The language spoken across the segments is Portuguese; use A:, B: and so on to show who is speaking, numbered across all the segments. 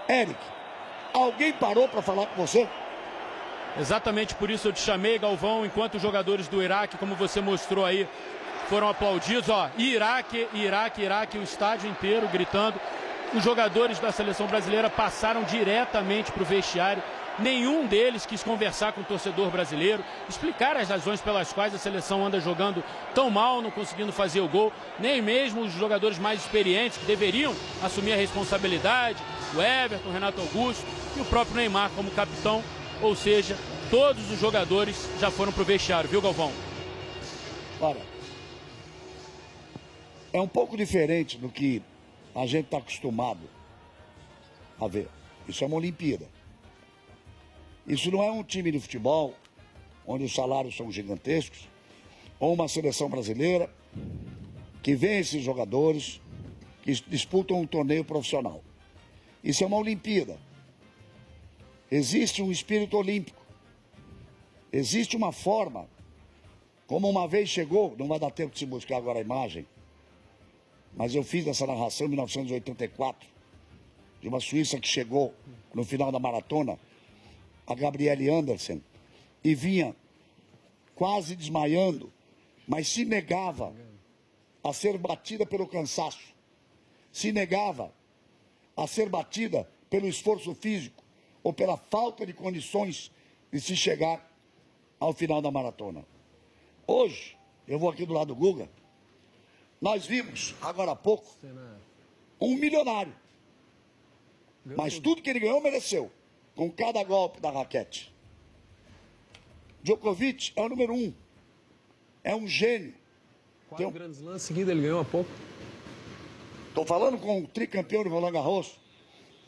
A: Eric, alguém parou para falar com você?
B: Exatamente por isso eu te chamei, Galvão, enquanto os jogadores do Iraque, como você mostrou aí, foram aplaudidos, ó, Iraque, Iraque, Iraque, o estádio inteiro gritando. Os jogadores da seleção brasileira passaram diretamente para o vestiário. Nenhum deles quis conversar com o torcedor brasileiro, explicar as razões pelas quais a seleção anda jogando tão mal, não conseguindo fazer o gol. Nem mesmo os jogadores mais experientes, que deveriam assumir a responsabilidade, o Everton, o Renato Augusto e o próprio Neymar como capitão. Ou seja, todos os jogadores já foram para o vestiário, viu, Galvão?
A: Olha, é um pouco diferente do que a gente está acostumado a ver. Isso é uma Olimpíada. Isso não é um time de futebol onde os salários são gigantescos, ou uma seleção brasileira que vê esses jogadores que disputam um torneio profissional. Isso é uma Olimpíada. Existe um espírito olímpico. Existe uma forma, como uma vez chegou, não vai dar tempo de se buscar agora a imagem, mas eu fiz essa narração em 1984, de uma Suíça que chegou no final da maratona, a Gabriele Andersen, e vinha quase desmaiando, mas se negava a ser batida pelo cansaço, se negava a ser batida pelo esforço físico ou pela falta de condições de se chegar ao final da maratona. Hoje, eu vou aqui do lado do Guga, nós vimos, agora há pouco, um milionário, mas tudo que ele ganhou mereceu, com cada golpe da raquete. Djokovic é o número 1. É um gênio.
C: 4 grandes lances seguidos ele ganhou há pouco.
A: Estou falando com o tricampeão de Roland Garros.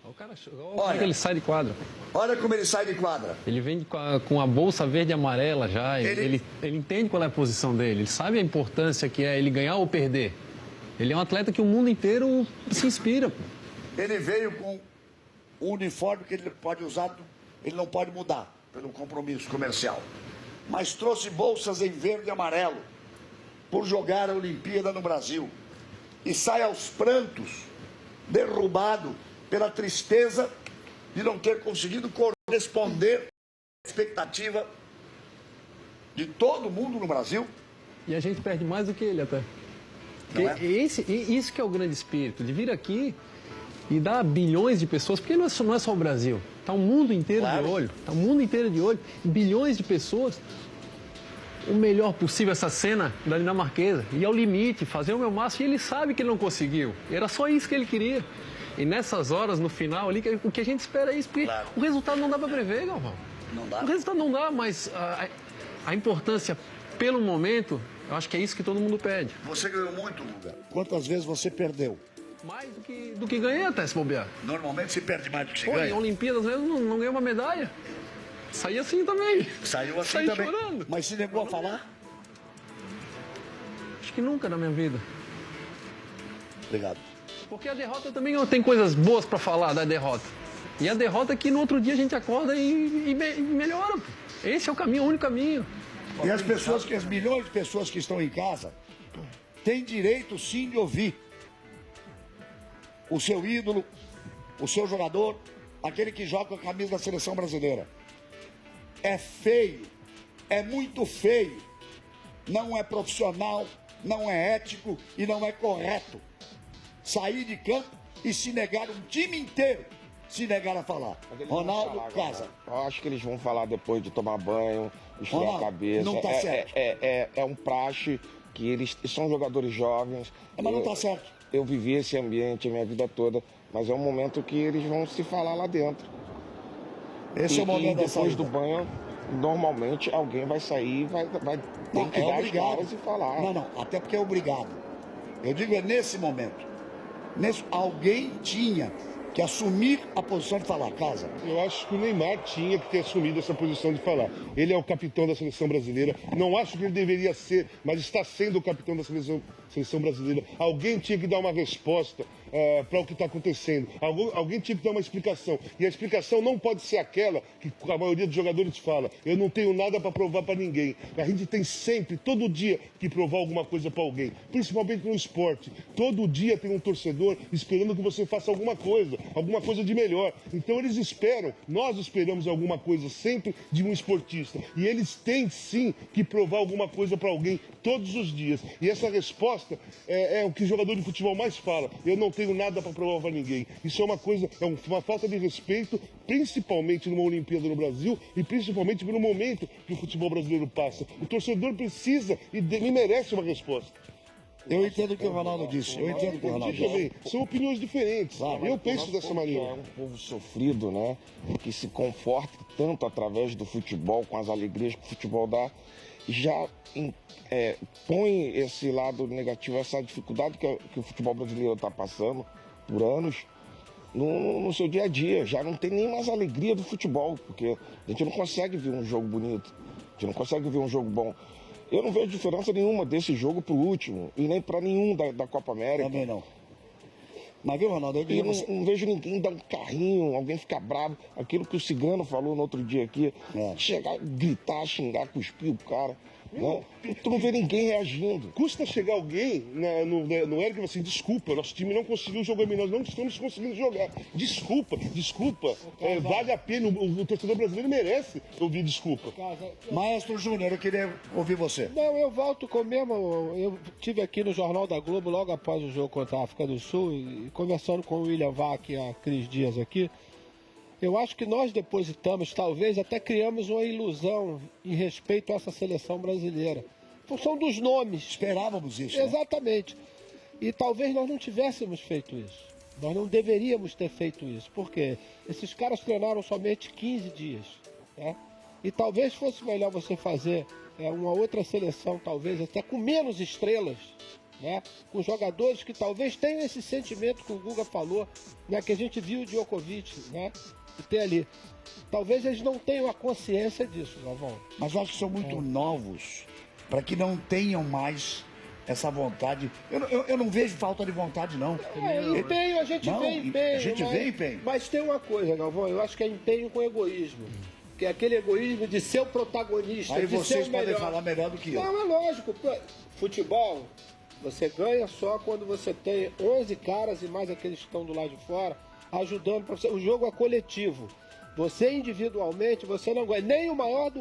C: Olha o cara, olha como ele sai de quadra.
A: Olha como ele sai de quadra.
C: Ele vem com a bolsa verde e amarela já. Ele entende qual é a posição dele. Ele sabe a importância que é ele ganhar ou perder. Ele é um atleta que o mundo inteiro se inspira.
A: Ele veio com o uniforme que ele pode usar, ele não pode mudar pelo compromisso comercial. Mas trouxe bolsas em verde e amarelo por jogar a Olimpíada no Brasil. E sai aos prantos, derrubado pela tristeza de não ter conseguido corresponder à expectativa de todo mundo no Brasil.
C: E a gente perde mais do que ele até. Isso que é o grande espírito, de vir aqui e dar a bilhões de pessoas, porque não é só o Brasil, está o mundo inteiro de olho, está o mundo inteiro de olho, bilhões de pessoas. O melhor possível, essa cena da dinamarquesa, ir ao limite, fazer o meu máximo, e ele sabe que ele não conseguiu, era só isso que ele queria. E nessas horas, no final ali, o que a gente espera é isso, porque o resultado não dá para prever, Galvão.
A: Não dá.
C: O resultado não dá, mas a importância pelo momento, eu acho que é isso que todo mundo pede.
A: Você ganhou muito, Guga. Quantas vezes você perdeu?
C: Mais do que ganhei até, se bobear.
A: Normalmente se perde mais do que se
C: Pô,
A: ganha.
C: em Olimpíadas mesmo não ganhei uma medalha. Saí assim também.
A: Saiu assim
C: Saí
A: também.
C: chorando.
A: Mas se negou a falar?
C: Acho que nunca na minha vida.
A: Obrigado.
C: Porque a derrota também tem coisas boas para falar da derrota. E a derrota é que no outro dia a gente acorda e melhora. Esse é o caminho, o único caminho.
A: E as milhões de pessoas que estão em casa têm direito sim de ouvir o seu ídolo, o seu jogador, aquele que joga com a camisa da seleção brasileira. É feio, é muito feio, não é profissional, não é ético e não é correto sair de campo e se negar, um time inteiro se negar a falar. Ronaldo, casa.
D: Eu acho que eles vão falar depois de tomar banho, esfriar
A: Ronaldo,
D: a cabeça.
A: não tá certo.
D: É um praxe que eles são jogadores jovens.
A: Mas não tá certo.
D: Eu vivi esse ambiente a minha vida toda, mas é um momento que eles vão se falar lá dentro.
A: Esse é o momento da
D: depois
A: saída.
D: do banho, normalmente alguém vai sair, vai tem que dar as caras e falar.
A: Não, até porque é obrigado. Eu digo é nesse momento. Alguém tinha que assumir a posição de falar, casa.
E: Eu acho que o Neymar tinha que ter assumido essa posição de falar. Ele é o capitão da seleção brasileira. Não acho que ele deveria ser, mas está sendo o capitão da seleção brasileira. Alguém tinha que dar uma resposta para o que está acontecendo. Alguém tinha que dar uma explicação. E a explicação não pode ser aquela que a maioria dos jogadores fala: eu não tenho nada para provar para ninguém. A gente tem sempre, todo dia, que provar alguma coisa para alguém. Principalmente no esporte. Todo dia tem um torcedor esperando que você faça alguma coisa de melhor. Então eles esperam, nós esperamos alguma coisa sempre de um esportista. E eles têm sim que provar alguma coisa para alguém todos os dias. E essa resposta é o que o jogador de futebol mais fala: eu não tenho nada para provar para ninguém. Isso é uma coisa, uma falta de respeito, principalmente numa Olimpíada no Brasil e principalmente pelo momento que o futebol brasileiro passa. O torcedor precisa e merece uma resposta.
A: Eu entendo o que o Ronaldo disse. Eu entendo o que o Ronaldo disse.
E: São opiniões diferentes. Eu penso dessa maneira.
D: É um povo sofrido, né? Que se conforta tanto através do futebol, com as alegrias que o futebol dá, e já põe esse lado negativo, essa dificuldade que o futebol brasileiro está passando por anos no seu dia a dia. Já não tem nem mais alegria do futebol, porque a gente não consegue ver um jogo bonito, a gente não consegue ver um jogo bom. Eu não vejo diferença nenhuma desse jogo pro último, e nem para nenhum da Copa América.
A: Também não. Mas viu, Ronaldo, eu
D: não vejo ninguém dar um carrinho, alguém ficar bravo. Aquilo que o Cigano falou no outro dia aqui, chegar, gritar, xingar, cuspir o cara. Não, tu não vê ninguém reagindo.
E: Custa chegar alguém no Eric e assim: desculpa, nosso time não conseguiu jogar bem, nós não estamos conseguindo jogar. Desculpa. Vale a pena, o torcedor brasileiro merece ouvir desculpa.
A: Maestro Júnior, eu queria ouvir você.
F: Não, eu volto com o mesmo. Eu estive aqui no Jornal da Globo logo após o jogo contra a África do Sul, e conversando com o William Vac e a Cris Dias aqui. Eu acho que nós depositamos, talvez até criamos uma ilusão em respeito a essa seleção brasileira. Em função dos nomes.
A: Esperávamos isso.
F: Exatamente. Né? E talvez nós não tivéssemos feito isso. Nós não deveríamos ter feito isso. Por quê? Esses caras treinaram somente 15 dias. Né? E talvez fosse melhor você fazer uma outra seleção, talvez até com menos estrelas. Né? Com jogadores que talvez tenham esse sentimento que o Guga falou, né? Que a gente viu o Djokovic, né? Que tem ali. Talvez eles não tenham a consciência disso, Galvão.
A: Mas eu acho que são muito novos para que não tenham mais essa vontade. Eu não vejo falta de vontade, não.
F: Empenho, a gente vê empenho.
A: A gente vê empenho.
F: Mas tem uma coisa, Galvão, eu acho que é empenho com egoísmo. Que é aquele egoísmo de ser o protagonista.
A: Aí
F: de
A: vocês
F: ser o
A: podem
F: melhor.
A: falar melhor do que eu.
F: Não, é lógico. Futebol, você ganha só quando você tem 11 caras e mais aqueles que estão do lado de fora ajudando para você. O jogo é coletivo. Você individualmente, você não ganha. Nem o maior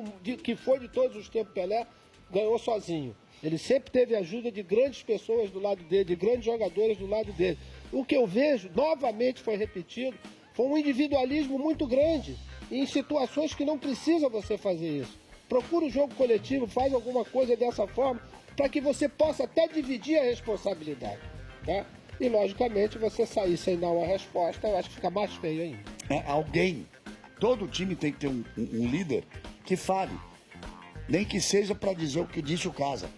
F: que foi de todos os tempos, Pelé, ganhou sozinho. Ele sempre teve ajuda de grandes pessoas do lado dele, de grandes jogadores do lado dele. O que eu vejo, novamente foi repetido, foi um individualismo muito grande. Em situações que não precisa você fazer isso. Procura o jogo coletivo, faz alguma coisa dessa forma, para que você possa até dividir a responsabilidade. Né? E, logicamente, você sair sem dar uma resposta, eu acho que fica mais feio ainda.
A: Alguém, todo time tem que ter um líder que fale. Nem que seja para dizer o que disse o Casa.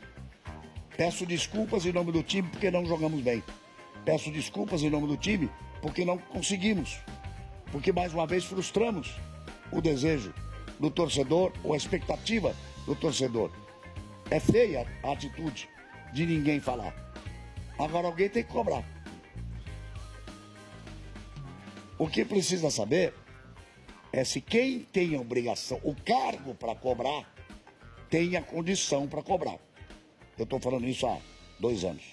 A: Peço desculpas em nome do time porque não jogamos bem. Peço desculpas em nome do time porque não conseguimos. Porque, mais uma vez, frustramos o desejo do torcedor ou a expectativa do torcedor. É feia a atitude de ninguém falar. Agora alguém tem que cobrar. O que precisa saber é se quem tem a obrigação, o cargo para cobrar, tem a condição para cobrar. Eu estou falando isso há 2 anos.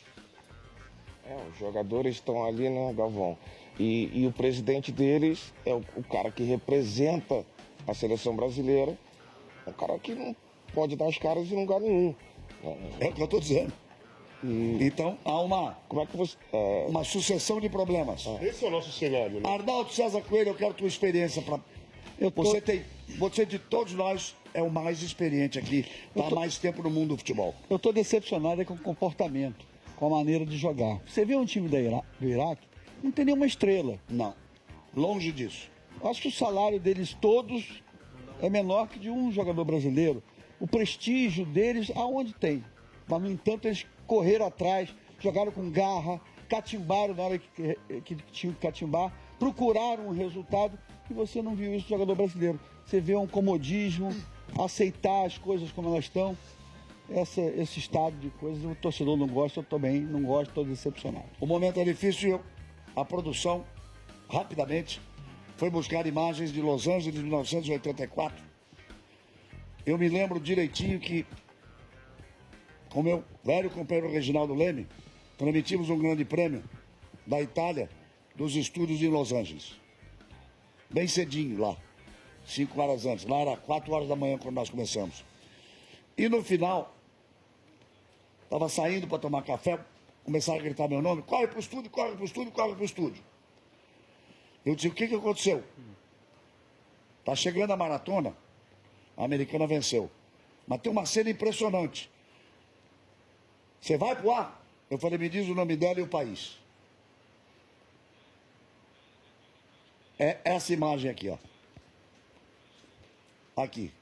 D: Os jogadores estão ali, né, Galvão? E o presidente deles é o cara que representa a seleção brasileira. É um cara que não pode dar as caras em lugar nenhum.
A: É o que eu estou dizendo. Então há uma sucessão de problemas.
E: Esse é o nosso cenário, né?
A: Arnaldo César Coelho, eu quero tua experiência. Você de todos nós é o mais experiente aqui, está há mais tempo no mundo do futebol.
G: Eu estou decepcionado com o comportamento, com a maneira de jogar. Você vê um time do Iraque, não tem nenhuma estrela.
A: Não, longe disso.
G: Acho que o salário deles todos é menor que de um jogador brasileiro. O prestígio deles, aonde tem. Mas, no entanto, eles correram atrás, jogaram com garra, catimbaram na hora que tinham que catimbar, procuraram um resultado e você não viu isso no jogador brasileiro. Você vê um comodismo, aceitar as coisas como elas estão. Esse estado de coisas o torcedor não gosta, eu também não gosto, estou decepcionado.
A: O momento é difícil. a produção, rapidamente, foi buscar imagens de Los Angeles de 1984. Eu me lembro direitinho que, com meu velho companheiro Reginaldo Leme, transmitimos um grande prêmio da Itália, dos estúdios em Los Angeles. Bem cedinho lá, 5 horas antes. Lá era 4 horas da manhã quando nós começamos. E no final, estava saindo para tomar café, começaram a gritar meu nome, corre pro estúdio, corre pro estúdio, corre pro estúdio. Eu disse, o que aconteceu? Tá chegando a maratona, a americana venceu. Mas tem uma cena impressionante. Você vai pro ar? Eu falei, me diz o nome dela e o país. É essa imagem aqui, ó. Aqui.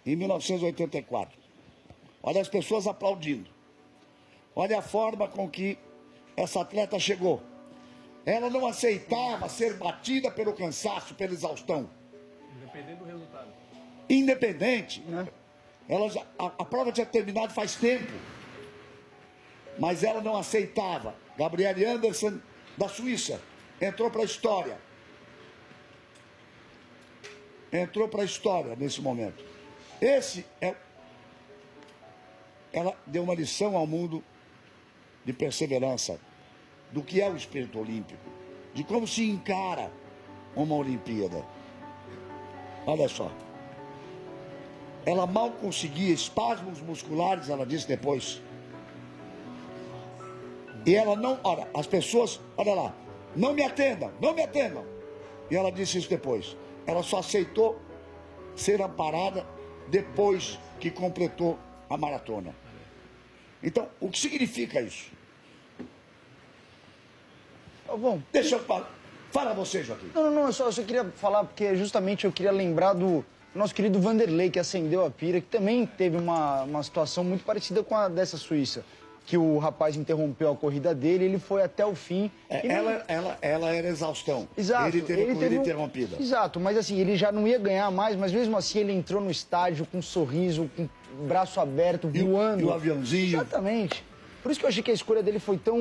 A: Em 1984. Olha as pessoas aplaudindo. Olha a forma com que essa atleta chegou. Ela não aceitava ser batida pelo cansaço, pela exaustão.
C: Independente do resultado.
A: Independente. Né? A prova tinha terminado faz tempo. Mas ela não aceitava. Gabriele Anderson, da Suíça, entrou para a história. Entrou para a história nesse momento. Ela deu uma lição ao mundo de perseverança, do que é o espírito olímpico, de como se encara uma Olimpíada. Olha só. Ela mal conseguia espasmos musculares, ela disse depois. E ela não, olha, as pessoas, olha lá, não me atendam, não me atendam. E ela disse isso depois. Ela só aceitou ser amparada depois que completou a maratona. Então, o que significa isso?
H: Bom,
A: deixa eu falar. Fala você, Joaquim.
H: Não, eu só queria falar, porque justamente eu queria lembrar do nosso querido Vanderlei, que acendeu a pira, que também teve uma situação muito parecida com a dessa Suíça. Que o rapaz interrompeu a corrida dele, ele foi até o fim.
A: Ela era exaustão.
H: Exato.
A: Ele teve a corrida interrompida.
H: Exato, mas assim, ele já não ia ganhar mais, mas mesmo assim ele entrou no estádio com um sorriso, com o braço aberto, voando.
A: E o aviãozinho.
H: Exatamente. Por isso que eu achei que a escolha dele foi tão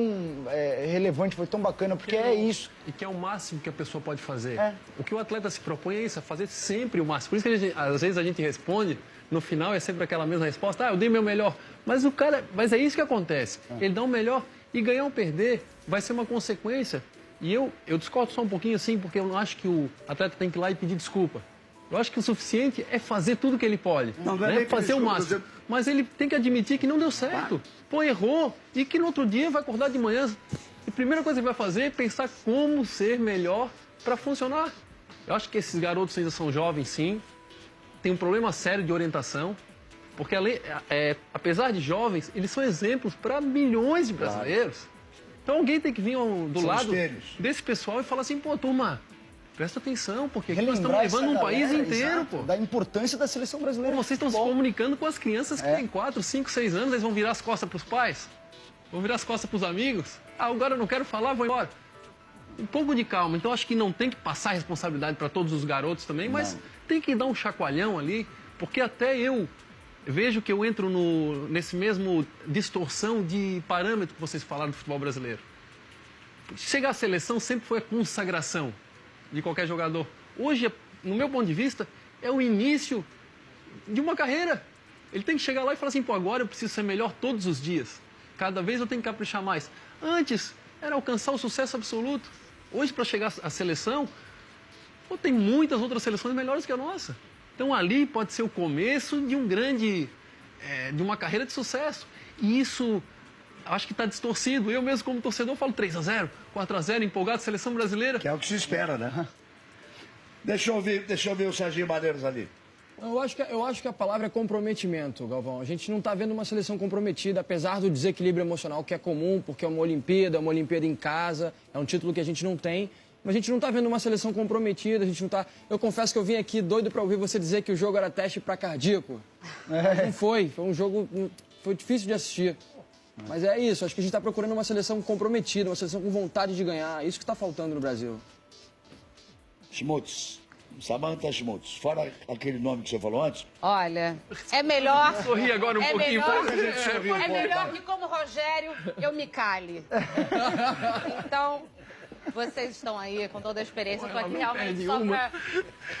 H: relevante, foi tão bacana, porque é isso.
C: E que é o máximo que a pessoa pode fazer. O que o atleta se propõe é isso, é fazer sempre o máximo. Por isso que às vezes a gente responde, no final é sempre aquela mesma resposta, eu dei meu melhor. Mas mas é isso que acontece. Ele dá o melhor e ganhar ou perder vai ser uma consequência. E eu discordo só um pouquinho assim, porque eu não acho que o atleta tem que ir lá e pedir desculpa. Eu acho que o suficiente é fazer tudo que ele pode, né? Fazer o máximo. Mas ele tem que admitir que não deu certo. Pô, errou. E que no outro dia vai acordar de manhã. E a primeira coisa que vai fazer é pensar como ser melhor para funcionar. Eu acho que esses garotos ainda são jovens, sim. Tem um problema sério de orientação. Porque, apesar de jovens, eles são exemplos para milhões de brasileiros. Então alguém tem que vir do lado desse pessoal e falar assim, pô, turma, presta atenção, porque aqui nós estamos levando um país inteiro, pô.
H: Da importância da seleção brasileira.
C: Pô, vocês estão se comunicando com as crianças que têm 4, 5, 6 anos, eles vão virar as costas para os pais? Vão virar as costas para os amigos? Agora eu não quero falar, vou embora. Um pouco de calma. Então acho que não tem que passar a responsabilidade para todos os garotos também, mas tem que dar um chacoalhão ali, porque até eu vejo que eu entro nesse mesmo distorção de parâmetro que vocês falaram do futebol brasileiro. Chegar à seleção sempre foi a consagração de qualquer jogador. Hoje, no meu ponto de vista, é o início de uma carreira. Ele tem que chegar lá e falar assim, pô, agora eu preciso ser melhor todos os dias. Cada vez eu tenho que caprichar mais. Antes, era alcançar o sucesso absoluto. Hoje, para chegar à seleção, pô, tem muitas outras seleções melhores que a nossa. Então, ali pode ser o começo de de uma carreira de sucesso. E isso, acho que está distorcido. Eu mesmo, como torcedor, falo 3-0, 4-0, empolgado, seleção brasileira.
A: Que é o que se espera, né? Deixa eu ver o Serginho Madeiros ali.
I: Eu acho que a palavra é comprometimento, Galvão. A gente não está vendo uma seleção comprometida, apesar do desequilíbrio emocional que é comum, porque é uma Olimpíada em casa, é um título que a gente não tem. Mas a gente não está vendo uma seleção comprometida, a gente não está... Eu confesso que eu vim aqui doido para ouvir você dizer que o jogo era teste para cardíaco. Não foi um jogo... Foi difícil de assistir. Mas é isso, acho que a gente está procurando uma seleção comprometida, uma seleção com vontade de ganhar. Isso que está faltando no Brasil.
A: Schmutz. Samantha Schmutz. Fora aquele nome que você falou antes.
J: Olha, é melhor...
C: Sorri agora um pouquinho.
J: É melhor que como Rogério eu me cale. Então... vocês estão aí com toda a experiência. Eu tô aqui realmente só pra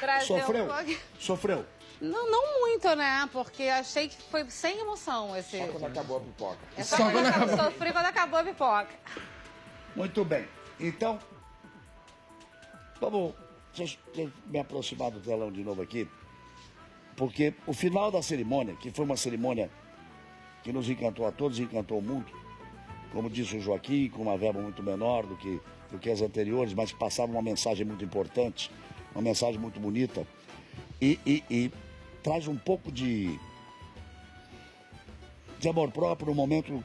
J: trazer
A: Sofreu?
J: um pouquinho.
A: Sofreu?
J: Não muito, né? Porque achei que foi sem emoção esse...
D: Só quando acabou a pipoca.
J: É só quando acabou. Sofri quando acabou a pipoca.
A: Muito bem. Então, vamos deixa eu me aproximar do telão de novo aqui, porque o final da cerimônia, que foi uma cerimônia que nos encantou a todos, encantou o mundo, como disse o Joaquim, com uma verba muito menor do que as anteriores, mas que passava uma mensagem muito importante, uma mensagem muito bonita, e traz um pouco de amor próprio no momento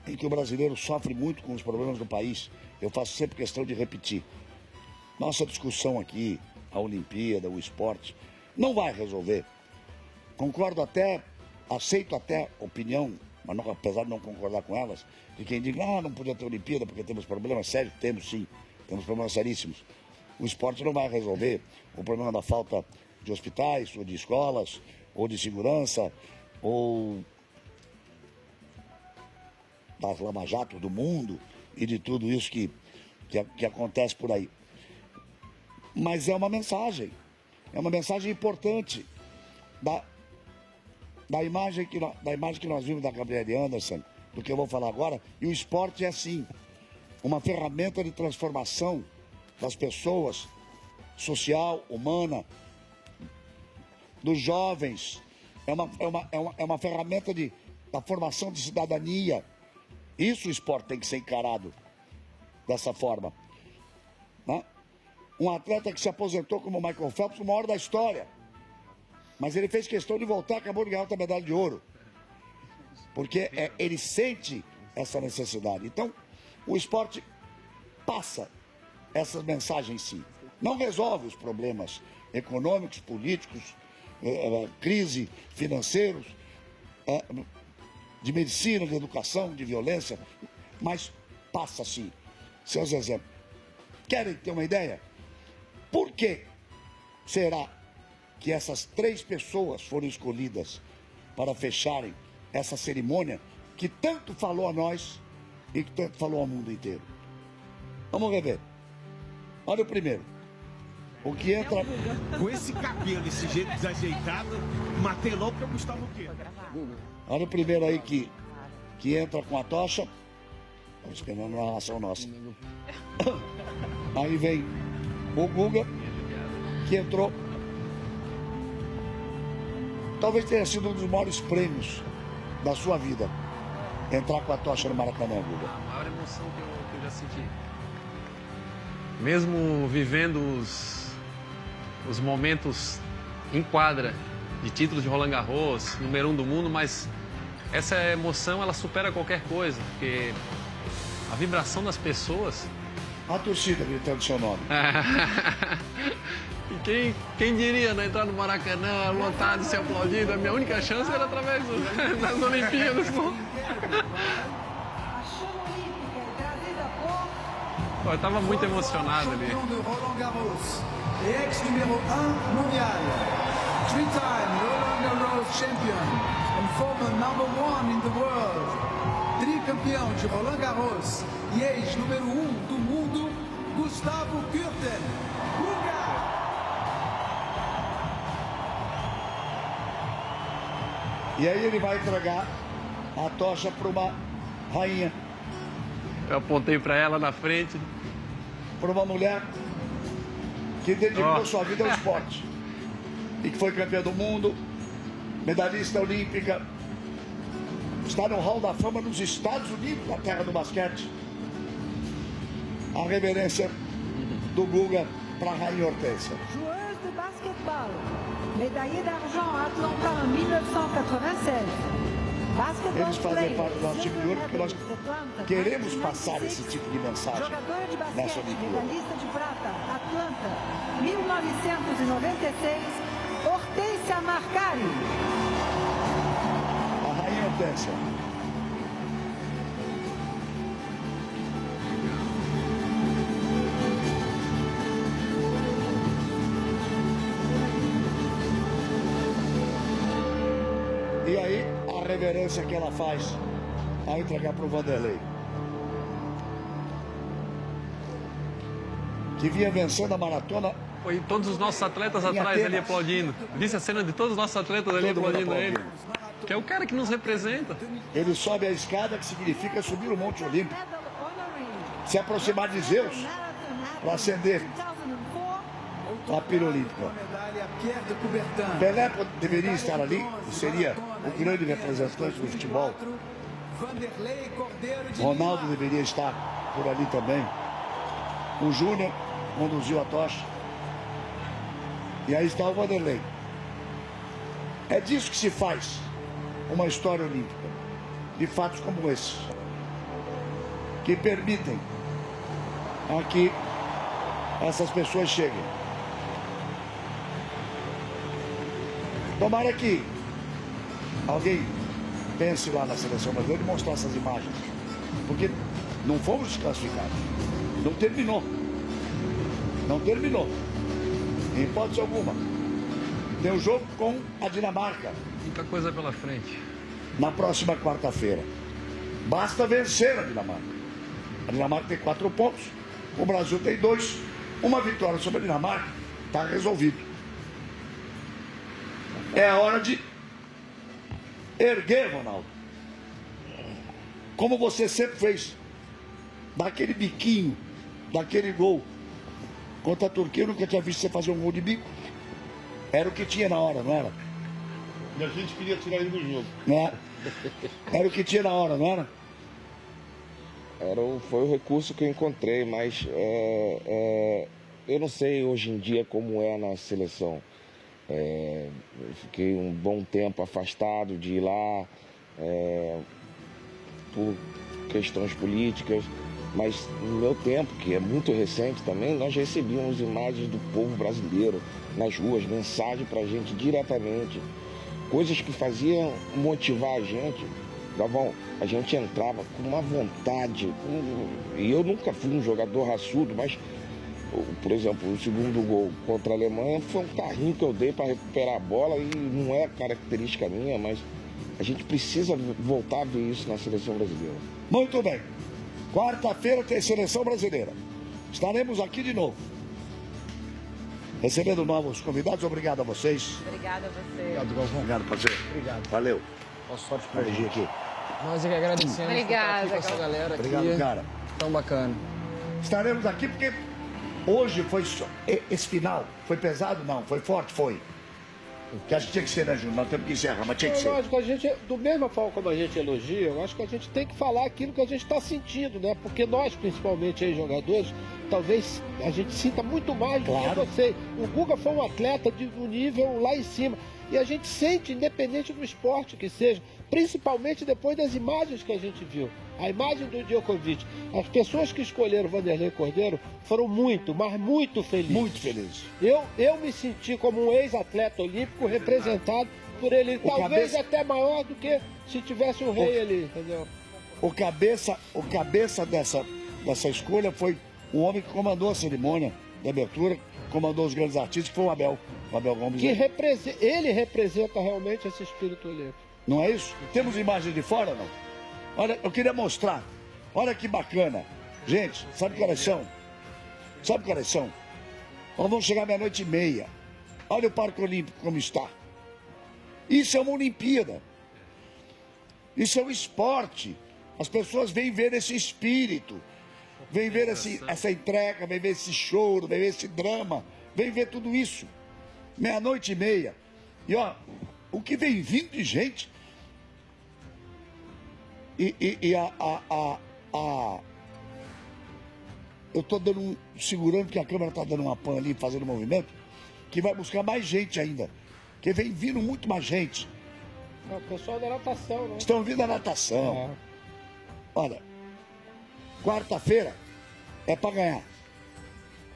A: em que o brasileiro sofre muito com os problemas do país. Eu faço sempre questão de repetir. Nossa discussão aqui, a Olimpíada, o esporte, não vai resolver. Concordo até, aceito até opinião, mas não, apesar de não concordar com elas, de quem diz, não podia ter Olimpíada porque temos problemas sérios. Temos sim, temos problemas seríssimos. O esporte não vai resolver o problema da falta de hospitais, ou de escolas, ou de segurança, ou das lava-jatos do mundo e de tudo isso que acontece por aí. Mas é uma mensagem importante da imagem que nós vimos da Gabriele Anderson, do que eu vou falar agora. E o esporte é assim, uma ferramenta de transformação das pessoas, social, humana, dos jovens, é uma ferramenta da formação de cidadania. Isso o esporte tem que ser encarado dessa forma, né? Um atleta que se aposentou como Michael Phelps, o maior da história, mas ele fez questão de voltar, acabou de ganhar outra medalha de ouro, porque ele sente essa necessidade. Então, o esporte passa essas mensagens sim. Não resolve os problemas econômicos, políticos, crise financeiros, de medicina, de educação, de violência, mas passa sim. Seus exemplos. Querem ter uma ideia? Por que será que essas 3 pessoas foram escolhidas para fecharem essa cerimônia que tanto falou a nós e que tanto falou ao mundo inteiro? Vamos rever. Olha o primeiro. O que entra...
K: Com esse cabelo, esse jeito desajeitado, matei logo que eu gostava o quê?
A: Olha o primeiro aí que entra com a tocha. Estamos esperando uma narração nossa. Aí vem o Guga, que entrou. Talvez tenha sido um dos maiores prêmios da sua vida. Entrar com a tocha no Maracanã, Guga.
C: A maior emoção que eu já senti. Mesmo vivendo os momentos em quadra de títulos de Roland Garros, número 1 do mundo, mas essa emoção ela supera qualquer coisa, porque a vibração das pessoas...
A: A torcida gritando seu nome.
C: E quem diria, né, entrar no Maracanã, lotado, ser aplaudido, a minha única chance era através das Olimpíadas. Eu estava muito emocionado ali.
L: Roland Garros, ex-número 1 mondial, 3-time Roland Garros champion, and former number 1 in the world, tricampeão de Roland Garros e ex-número 1 do mundo, Gustavo Kuerten.
A: E aí ele vai entregar a tocha para uma rainha.
C: Eu apontei para ela na frente.
A: Para uma mulher que dedicou sua vida ao esporte. E que foi campeã do mundo, medalhista olímpica. Está no Hall da Fama nos Estados Unidos, na terra do basquete. A reverência do Guga para a rainha Hortência.
M: Joueuse de basquetebol, médaillée d'argent à Atlanta en 1996.
A: Eles fazem parte do nosso time de ouro porque nós queremos passar esse tipo de mensagem nessa Olimpíada.
M: Medalhista de prata, Atlanta, 1996, Hortência Marcari.
A: A rainha Hortência. E aí, a reverência que ela faz ao entregar para o Vanderlei. que vinha vencendo a maratona.
C: Foi todos os nossos atletas
A: Em
C: atrás ali
A: Atenas.
C: aplaudindo. Visse a cena de todos os nossos atletas ali
A: Todo mundo
C: aplaudindo ele.
A: aplaudindo.
C: Que é o cara que nos representa.
A: Ele sobe a escada, que significa subir o Monte Olímpico, se aproximar de Zeus para acender a pira olímpica. Pelé deveria estar ali e seria o grande representante do futebol. Ronaldo deveria estar por ali também. O Júnior conduziu a tocha. E aí está o Vanderlei. É disso que se faz uma história olímpica, de fatos como esses, que permitem a que essas pessoas cheguem. Tomara que alguém pense lá na seleção brasileira e mostrar essas imagens, porque não fomos desclassificados, não terminou, em hipótese alguma. Tem um jogo com a Dinamarca.
C: Muita coisa pela frente.
A: Na próxima quarta-feira. Basta vencer a Dinamarca. A Dinamarca tem 4 pontos, o Brasil tem 2. Uma vitória sobre a Dinamarca, está resolvido. É a hora de erguer, Ronaldo. Como você sempre fez. Daquele biquinho, daquele gol. Contra a Turquia, eu nunca tinha visto você fazer um gol de bico. Era o que tinha na hora, não era?
E: E a gente queria tirar ele do jogo.
A: Né? Era o que tinha na hora, não era?
D: Foi o recurso que eu encontrei, mas eu não sei hoje em dia como é na seleção. Eu fiquei um bom tempo afastado de ir lá por questões políticas, mas no meu tempo, que é muito recente também, nós recebíamos imagens do povo brasileiro nas ruas, mensagem pra gente diretamente, coisas que faziam motivar a gente. Galvão, a gente entrava com uma vontade, e eu nunca fui um jogador raçudo, mas, por exemplo, o segundo gol contra a Alemanha foi um carrinho que eu dei para recuperar a bola, e não é característica minha, mas a gente precisa voltar a ver isso na seleção brasileira.
A: Muito bem. Quarta-feira tem seleção brasileira. Estaremos aqui de novo, recebendo novos convidados. Obrigado a vocês.
J: Obrigada a você.
A: Obrigado, Galvão. Obrigado, parceiro.
I: Obrigado.
A: Valeu.
I: Boa sorte
A: pra gente aqui.
I: Nós é que agradecemos
J: Obrigada,
I: por estar aqui com essa
J: Galvão.
I: galera aqui.
A: Obrigado, cara.
I: Tão bacana.
A: Estaremos aqui porque hoje foi esse final. Foi pesado? Não. Foi forte? Foi. Que acho que tinha que ser, né, Júnior? Nós temos que encerrar, mas tinha que ser.
F: Lógico, a gente, do mesma forma como a gente elogia, eu acho que a gente tem que falar aquilo que a gente está sentindo, né? Porque nós, principalmente aí, jogadores, talvez a gente sinta muito mais do que você. O Guga foi um atleta de um nível lá em cima. E a gente sente, independente do esporte que seja, principalmente depois das imagens que a gente viu. A imagem do Djokovic. As pessoas que escolheram o Vanderlei Cordeiro foram muito, mas muito felizes.
A: Muito felizes.
F: Eu me senti como um ex-atleta olímpico representado por ele. Talvez até maior do que se tivesse um rei ali, entendeu?
A: O cabeça dessa escolha foi o homem que comandou a cerimônia de abertura, comandou os grandes artistas, que foi o Abel Gomes.
F: Ele representa realmente esse espírito olímpico.
A: Não é isso? Temos imagens de fora, não? Olha, eu queria mostrar. Olha que bacana. Gente, sabe que horas são? Sabe que horas são? Nós vamos chegar meia-noite e meia. Olha o Parque Olímpico como está. Isso é uma Olimpíada. Isso é um esporte. As pessoas vêm ver esse espírito. Vêm ver essa entrega, vêm ver esse choro, vêm ver esse drama. Vêm ver tudo isso. Meia-noite e meia. E ó, o que vem vindo de gente... Eu tô segurando que a câmera tá dando uma pan ali, fazendo movimento, que vai buscar mais gente ainda. Que vem vindo muito mais gente.
F: É o pessoal da natação, né?
A: Estão vindo a natação. Olha, quarta-feira é para ganhar.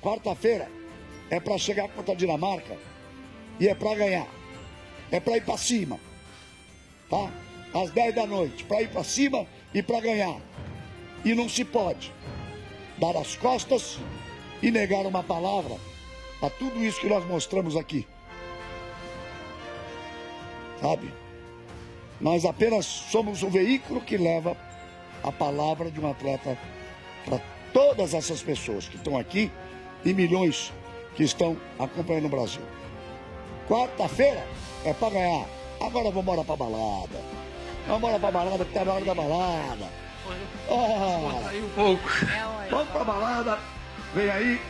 A: Quarta-feira é para chegar contra a Dinamarca e é para ganhar. É para ir para cima. Tá? Às 10 da noite, para ir para cima e para ganhar. E não se pode dar as costas e negar uma palavra a tudo isso que nós mostramos aqui. Sabe? Nós apenas somos um veículo que leva a palavra de um atleta para todas essas pessoas que estão aqui e milhões que estão acompanhando o Brasil. Quarta-feira é pra ganhar. Agora vamos embora pra balada. Vamos embora pra balada, que tá na hora da balada.
C: Aí um pouco.
A: Vamos pra balada. Vem aí